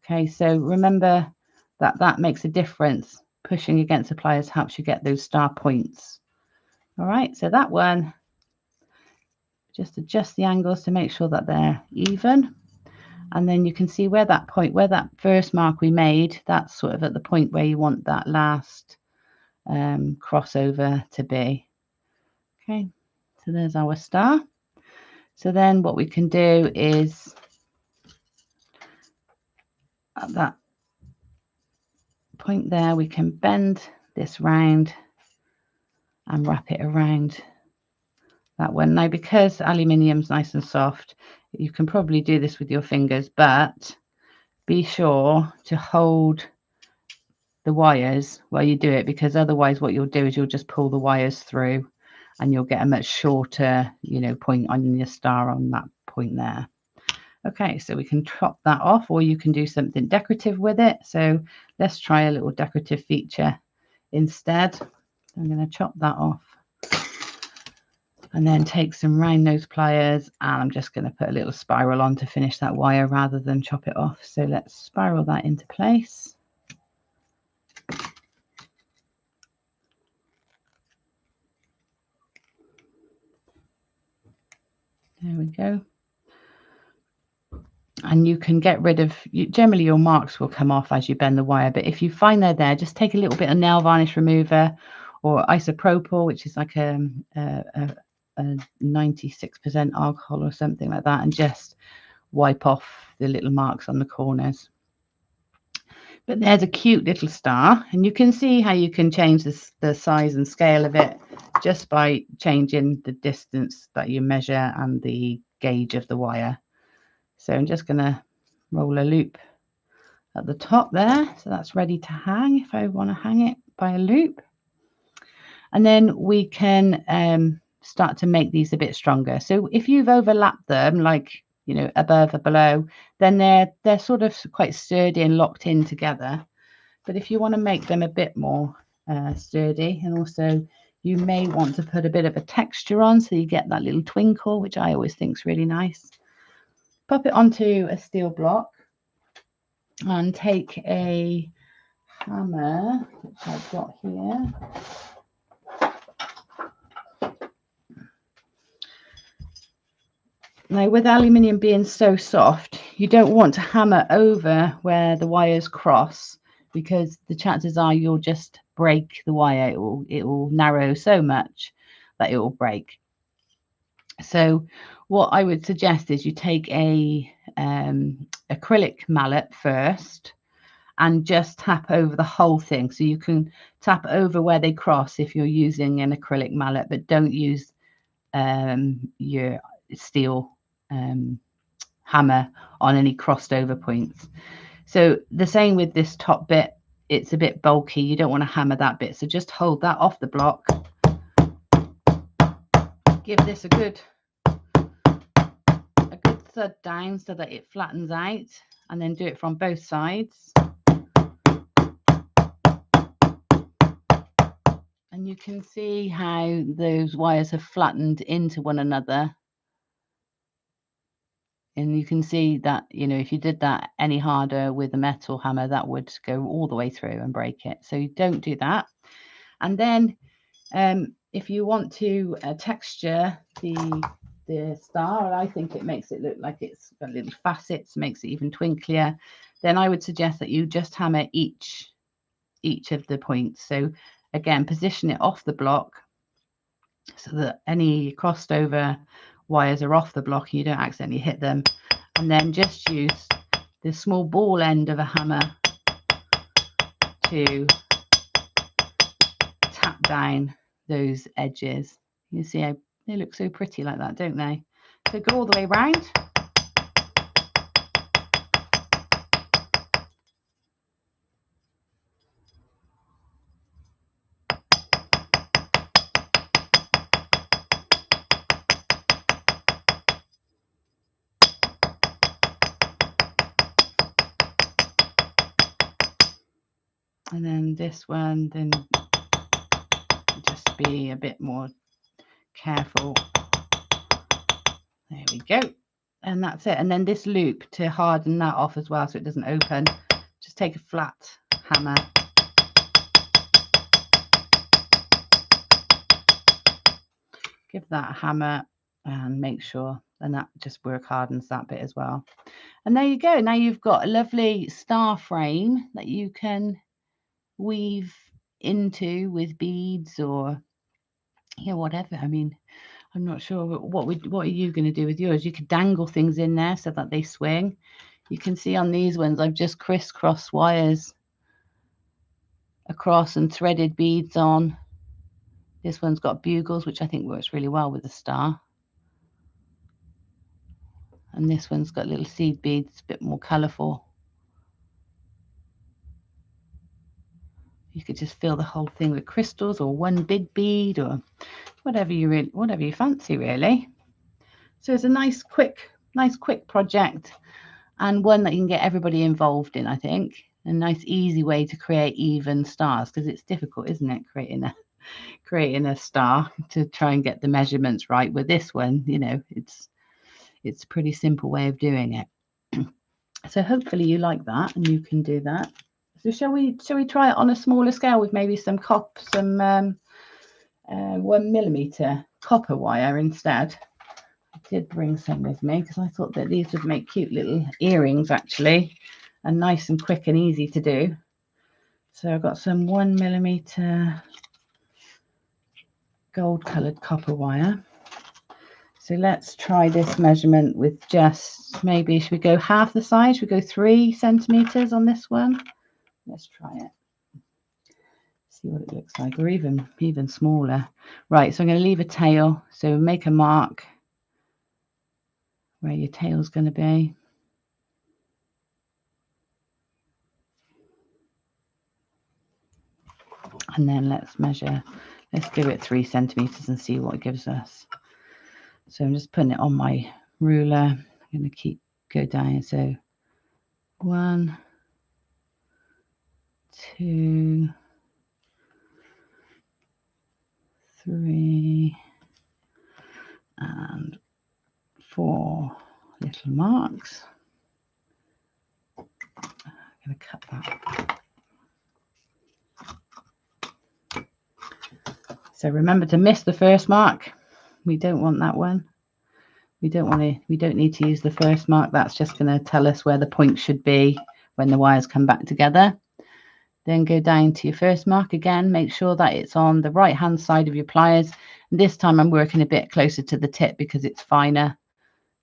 Okay, so remember that makes a difference. Pushing against the pliers helps you get those star points. All right, so that one, just adjust the angles to make sure that they're even. And then you can see where that point, where that first mark we made, that's sort of at the point where you want that last crossover to be. Okay, so there's our star. So then what we can do is at that point there, we can bend this round and wrap it around that one. Now, because aluminium's nice and soft, you can probably do this with your fingers, but be sure to hold the wires while you do it, because otherwise what you'll do is you'll just pull the wires through and you'll get a much shorter, you know, point on your star on that point there. Okay, so we can chop that off, or you can do something decorative with it. So let's try a little decorative feature instead. I'm going to chop that off and then take some round nose pliers, and I'm just going to put a little spiral on to finish that wire rather than chop it off. So let's spiral that into place. There we go. And you can get rid of, generally your marks will come off as you bend the wire, but if you find they're there, just take a little bit of nail varnish remover or isopropyl, which is like a 96% alcohol or something like that, and just wipe off the little marks on the corners. But there's a cute little star, and you can see how you can change the size and scale of it just by changing the distance that you measure and the gauge of the wire. So I'm just going to roll a loop at the top there. So that's ready to hang if I want to hang it by a loop. And then we can start to make these a bit stronger. So if you've overlapped them, like, you know, above or below, then they're sort of quite sturdy and locked in together. But if you want to make them a bit more sturdy, and also You may want to put a bit of a texture on so you get that little twinkle, which I always think is really nice. Pop it onto a steel block and take a hammer, which I've got here. Now, with aluminium being so soft, you don't want to hammer over where the wires cross, because the chances are you'll just break the wire. It will narrow so much that it will break. So what I would suggest is you take a acrylic mallet first and just tap over the whole thing. So you can tap over where they cross if you're using an acrylic mallet, but don't use your steel hammer on any crossed over points. So the same with this top bit, it's a bit bulky. You don't want to hammer that bit. So just hold that off the block. Give this a good thud down so that it flattens out, and then do it from both sides. And you can see how those wires have flattened into one another. And you can see that, you know, if you did that any harder with a metal hammer, that would go all the way through and break it. So you don't do that. And then if you want to texture the star, I think it makes it look like it's got little facets, makes it even twinklier, then I would suggest that you just hammer each of the points. So again, position it off the block so that any crossed over wires are off the block and you don't accidentally hit them, and then just use the small ball end of a hammer to tap down those edges. You see how they look so pretty like that, don't they? So go all the way around. And then this one, then just be a bit more careful. There we go. And that's it. And then this loop, to harden that off as well so it doesn't open, just take a flat hammer. Give that a hammer and make sure, and that just hardens that bit as well. And there you go. Now you've got a lovely star frame that you can weave into with beads or, yeah, whatever. I mean, I'm not sure what are you going to do with yours. You could dangle things in there so that they swing. You can see on these ones I've just crisscrossed wires across and threaded beads on. This one's got bugles, which I think works really well with the star. And this one's got little seed beads, a bit more colourful. You could just fill the whole thing with crystals or one big bead or whatever you fancy, really. So it's a nice quick project, and one that you can get everybody involved in, I think. A nice easy way to create even stars, because it's difficult, isn't it, creating a star, to try and get the measurements right. With this one, you know, it's a pretty simple way of doing it. So hopefully you like that and you can do that. So shall we try it on a smaller scale with maybe some 1mm copper wire instead? I did bring some with me because I thought that these would make cute little earrings, actually, and nice and quick and easy to do. So I've got some 1mm gold coloured copper wire. So let's try this measurement with just, maybe, should we go half the size? Should we go 3 centimeters on this one? Let's try it. See what it looks like, or even smaller. Right, so I'm going to leave a tail. So make a mark where your tail's going to be. And then let's measure. Let's give it 3 centimeters and see what it gives us. So I'm just putting it on my ruler. I'm going to go down. So 1, 2, 3 and 4 little marks. I'm going to cut that. So remember to miss the first mark. We don't want that one. We don't need to use the first mark. That's just going to tell us where the point should be when the wires come back together. Then go down to your first mark again. Make sure that it's on the right hand side of your pliers. And this time I'm working a bit closer to the tip because it's finer.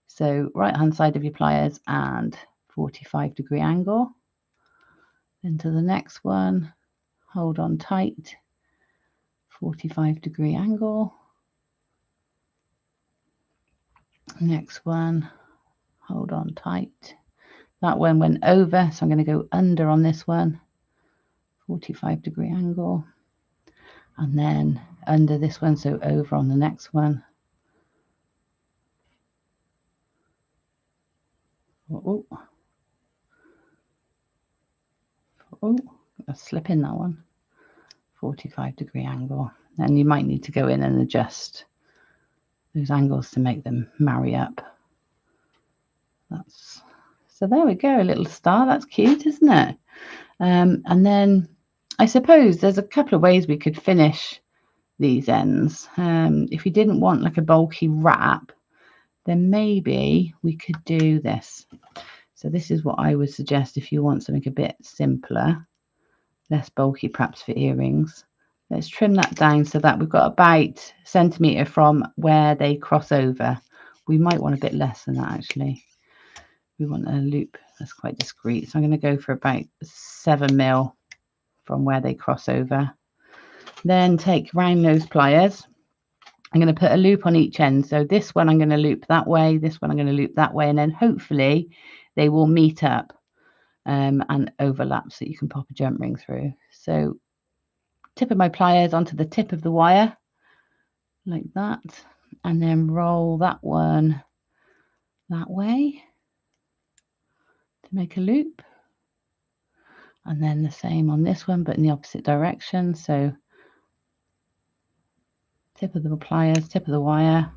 So right hand side of your pliers and 45-degree angle. Then to the next one, hold on tight, 45-degree angle. Next one, hold on tight. That one went over, so I'm going to go under on this one, 45-degree angle. And then under this one, so over on the next one. Oh, a slip in that one, 45-degree angle. And you might need to go in and adjust those angles to make them marry up. So there we go, a little star. That's cute, isn't it? And then I suppose there's a couple of ways we could finish these ends. If you didn't want like a bulky wrap, then maybe we could do this. So this is what I would suggest if you want something a bit simpler, less bulky perhaps for earrings. Let's trim that down so that we've got about a centimetre from where they cross over. We might want a bit less than that actually. We want a loop that's quite discreet. So I'm going to go for about 7 mil from where they cross over. Then take round those pliers. I'm going to put a loop on each end. So this one I'm going to loop that way, this one I'm going to loop that way, and then hopefully they will meet up and overlap so you can pop a jump ring through. So tip of my pliers onto the tip of the wire like that, and then roll that one that way to make a loop, and then the same on this one but in the opposite direction. So tip of the pliers, tip of the wire,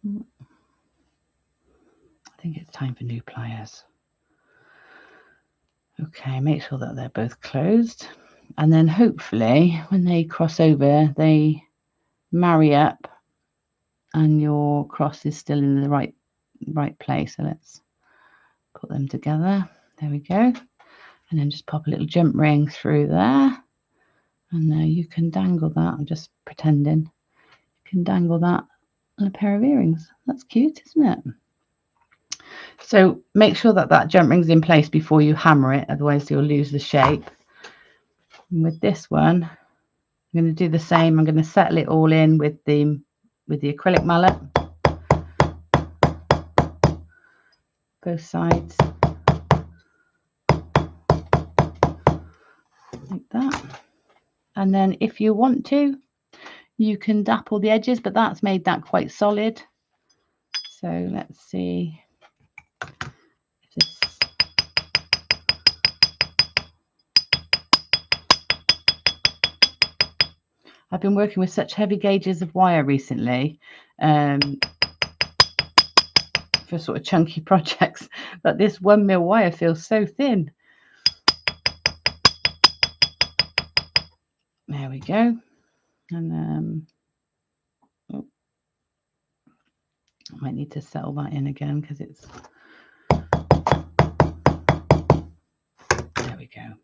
I think it's time for new pliers. Okay, make sure that they're both closed, and then hopefully when they cross over they marry up and your cross is still in the right place. So let's put them together. There we go. And then just pop a little jump ring through there, and there you can dangle that. I'm just pretending you can dangle that on a pair of earrings. That's cute, isn't it? So make sure that that jump ring's in place before you hammer it, otherwise you'll lose the shape. And with this one, I'm going to do the same. I'm going to settle it all in with the acrylic mallet, both sides, like that. And then if you want to, you can dapple the edges, but that's made that quite solid. So let's see if this. I've been working with such heavy gauges of wire recently for sort of chunky projects, but this 1 mil wire feels so thin. There we go. And oh, I might need to settle that in again because it's, there we go.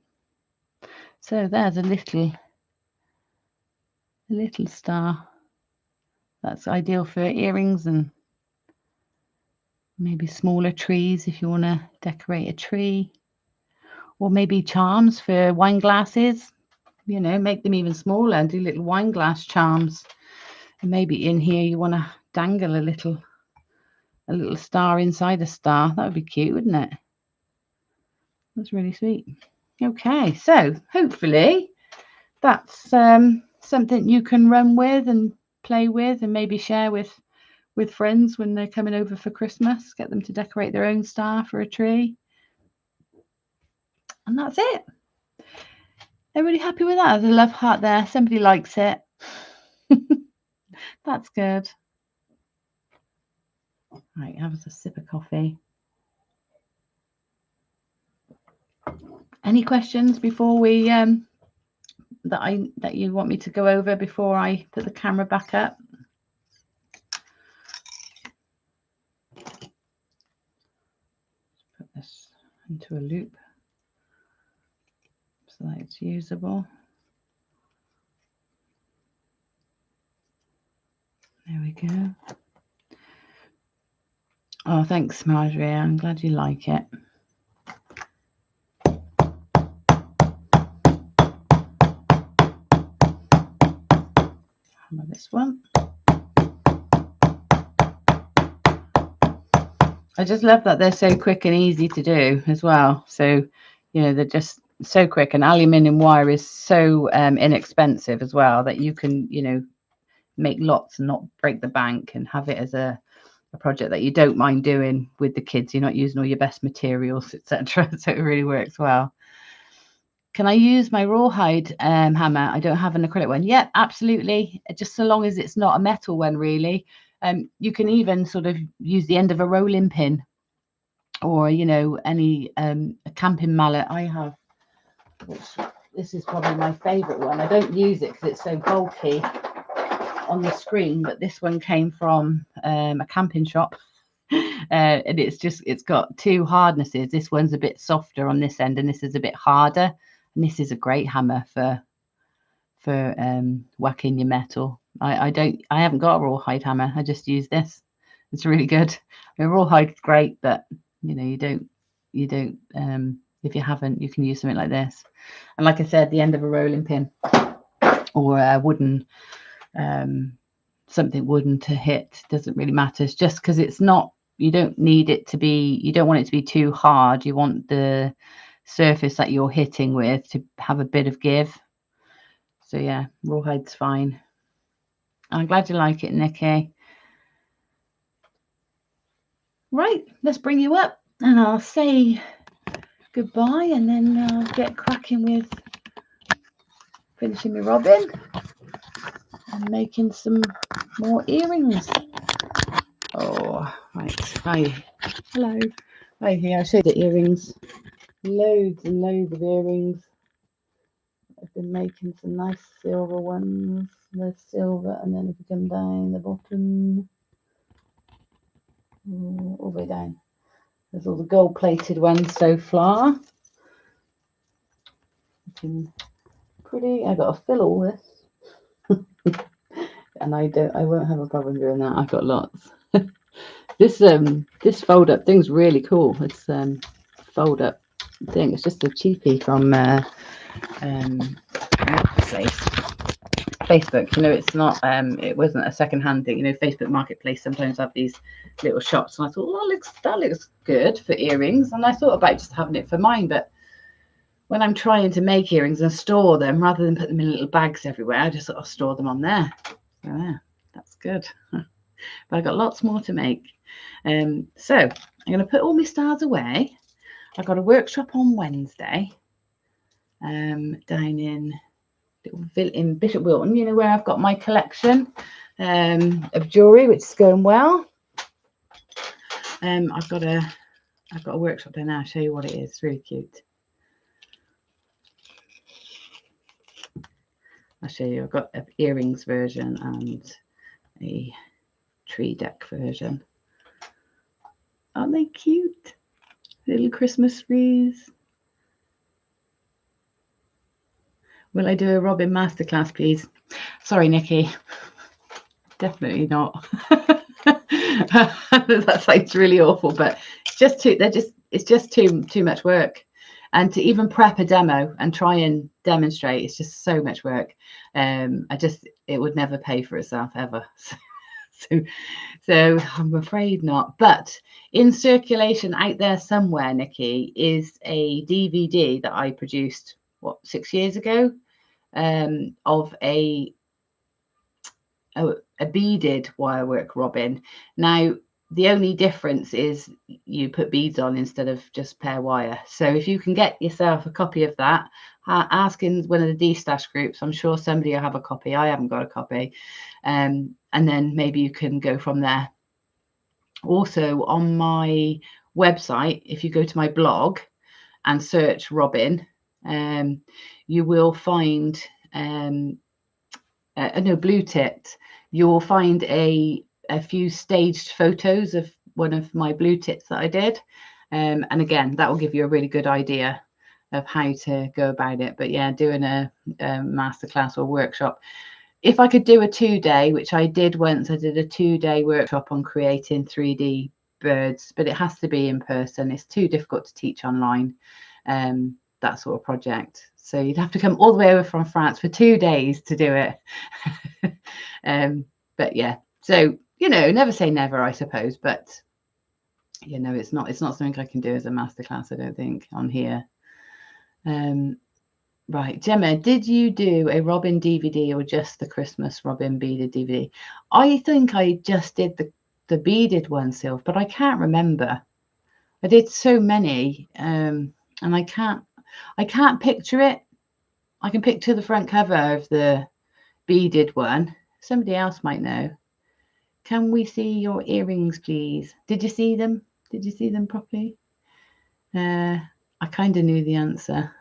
So there's a little star. That's ideal for earrings and maybe smaller trees if you want to decorate a tree, or maybe charms for wine glasses. You know, make them even smaller and do little wine glass charms. And maybe in here you want to dangle a little star inside a star. That would be cute, wouldn't it? That's really sweet. Okay, so hopefully that's something you can run with and play with and maybe share with friends when they're coming over for Christmas. Get them to decorate their own star for a tree. And that's it. Everybody happy with that? There's a love heart there. Somebody likes it. That's good. Right, have us a sip of coffee. Any questions before we that you want me to go over before I put the camera back up? Put this into a loop so that it's usable. There we go. Oh, thanks, Marjorie. I'm glad you like it. Hammer this one. I just love that they're so quick and easy to do as well. So, you know, they're just so quick, and aluminium wire is so inexpensive as well that you can, you know, make lots and not break the bank and have it as a project that you don't mind doing with the kids. You're not using all your best materials, etc. So it really works well. Can I use my rawhide hammer? I don't have an acrylic one. Yep, absolutely. Just so long as it's not a metal one, really. You can even sort of use the end of a rolling pin, or, you know, any a camping mallet. I have, this is probably my favorite one. I don't use it because it's so bulky on the screen, but this one came from a camping shop. And it's got two hardnesses. This one's a bit softer on this end, and this is a bit harder. And this is a great hammer for whacking your metal. I haven't got a rawhide hammer. I just use this. It's really good. I mean, rawhide's great, but you know, you don't if you haven't, you can use something like this. And like I said, the end of a rolling pin or a wooden something wooden to hit doesn't really matter. It's just because it's not, you don't need it to be, you don't want it to be too hard. You want the surface that you're hitting with to have a bit of give. So yeah, rawhide's fine. I'm glad you like it, Nikki. Right, let's bring you up and I'll say goodbye, and then I'll get cracking with finishing my robin and making some more earrings. Oh, right. Hi. Hello. Hi, here. I'll show you the earrings. Loads and loads of earrings. I've been making some nice silver ones. There's silver, and then if you come down the bottom, all the way down, there's all the gold plated ones so far. Looking pretty. I got to fill all this. And I won't have a problem doing that. I've got lots. This fold up thing's really cool. It's fold up thing. It's just a cheapie from Facebook. You know, it's not it wasn't a second-hand thing. You know, Facebook Marketplace sometimes have these little shops, and I thought, well, that looks good for earrings, and I thought about just having it for mine. But when I'm trying to make earrings and store them, rather than put them in little bags everywhere, I just sort of store them on there. So yeah, that's good. But I've got lots more to make. So I'm going to put all my stars away. I've got a workshop on Wednesday down in Bishop Wilton, you know, where I've got my collection of jewellery, which is going well. I've got a workshop there now. I'll show you what it is. It's really cute. I'll show you. I've got an earrings version and a tree deck version. Aren't they cute? Little Christmas trees. Will I do a robin masterclass, please? Sorry, Nikki. Definitely not. That sounds really awful, but it's just too much work. And to even prep a demo and try and demonstrate, it's just so much work. It would never pay for itself ever. So I'm afraid not. But in circulation out there somewhere, Nikki, is a DVD that I produced 6 years ago of a beaded wirework robin. Now the only difference is you put beads on instead of just bare wire. So if you can get yourself a copy of that, ask in one of the D-Stash groups. I'm sure somebody will have a copy. I haven't got a copy. And then maybe you can go from there. Also on my website, if you go to my blog and search Robin, you will find blue tipped. You will find a few staged photos of one of my blue tips that I did, and again, that will give you a really good idea of how to go about it. But yeah, doing a masterclass or workshop, if I could do a 2-day, which I did once, I did a 2-day workshop on creating 3D birds, but it has to be in person. It's too difficult to teach online, that sort of project. So you'd have to come all the way over from France for 2 days to do it. But yeah, so, you know, never say never, I suppose. But, you know, it's not something I can do as a masterclass, I don't think, on here. Right, Gemma, did you do a Robin DVD or just the Christmas Robin beaded DVD? I think I just did the beaded one, Sylv, but I can't remember. I did so many, and I can't picture it. I can picture the front cover of the beaded one. Somebody else might know. Can we see your earrings, please? Did you see them? Did you see them properly? I kind of knew the answer.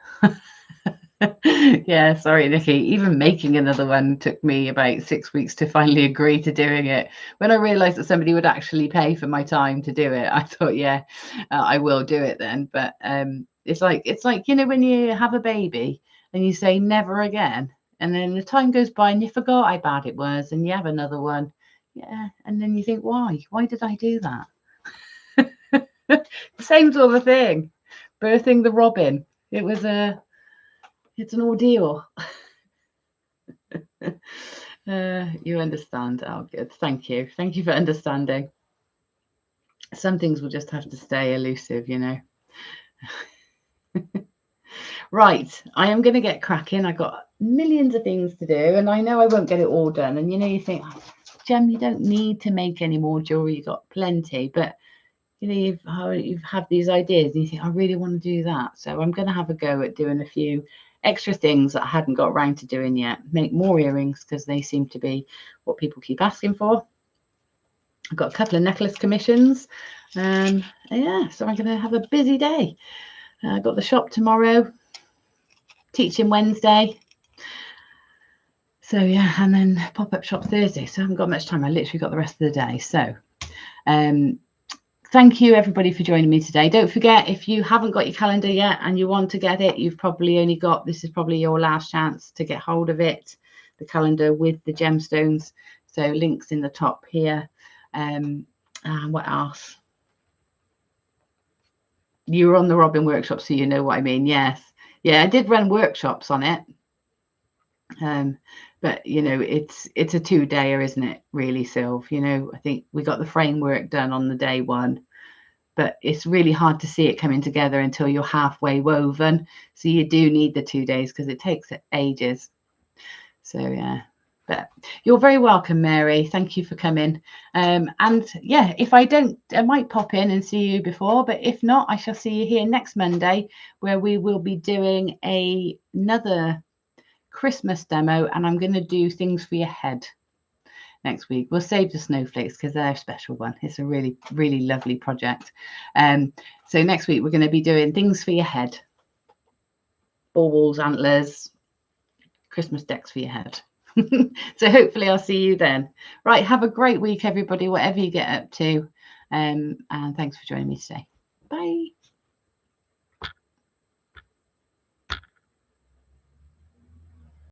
Yeah, sorry, Nikki. Even making another one took me about 6 weeks to finally agree to doing it. When I realized that somebody would actually pay for my time to do it, I thought, yeah, I will do it then. But it's like, you know, when you have a baby and you say never again, and then the time goes by and you forgot how bad it was, and you have another one. Yeah, and then you think, why did I do that? Same sort of thing. Birthing the Robin. It's an ordeal. You understand. Oh, good. Thank you. Thank you for understanding. Some things will just have to stay elusive, you know. Right. I am going to get cracking. I've got millions of things to do, and I know I won't get it all done. And, you know, you think, oh, Gem, you don't need to make any more jewelry. You've got plenty. But, you know, you've had these ideas, and you think, I really want to do that. So I'm going to have a go at doing a few extra things that I hadn't got around to doing yet. Make more earrings because they seem to be what people keep asking for. I've got a couple of necklace commissions. Yeah, so I'm going to have a busy day. I've got the shop tomorrow, teaching Wednesday. So yeah, and then pop-up shop Thursday. So I haven't got much time. I literally got the rest of the day. So thank you everybody for joining me today. Don't forget, if you haven't got your calendar yet and you want to get it, you've probably only got, this is probably your last chance to get hold of it, the calendar with the gemstones. So links in the top here. And what else? You were on the Robin workshop, so you know what I mean. Yes. Yeah, I did run workshops on it. But you know, it's a 2-dayer, isn't it, really, Sylv? You know, I think we got the framework done on the day one, but it's really hard to see it coming together until you're halfway woven. So you do need the 2 days because it takes ages. So yeah, but you're very welcome, Mary. Thank you for coming. And yeah, if I don't, I might pop in and see you before, but if not, I shall see you here next Monday, where we will be doing another Christmas demo, and I'm going to do things for your head next week. We'll save the snowflakes because they're a special one. It's a really, really lovely project. So next week we're going to be doing things for your head, baubles, antlers, Christmas decks for your head. So hopefully I'll see you then. Right, have a great week, everybody, whatever you get up to. And thanks for joining me today. Bye.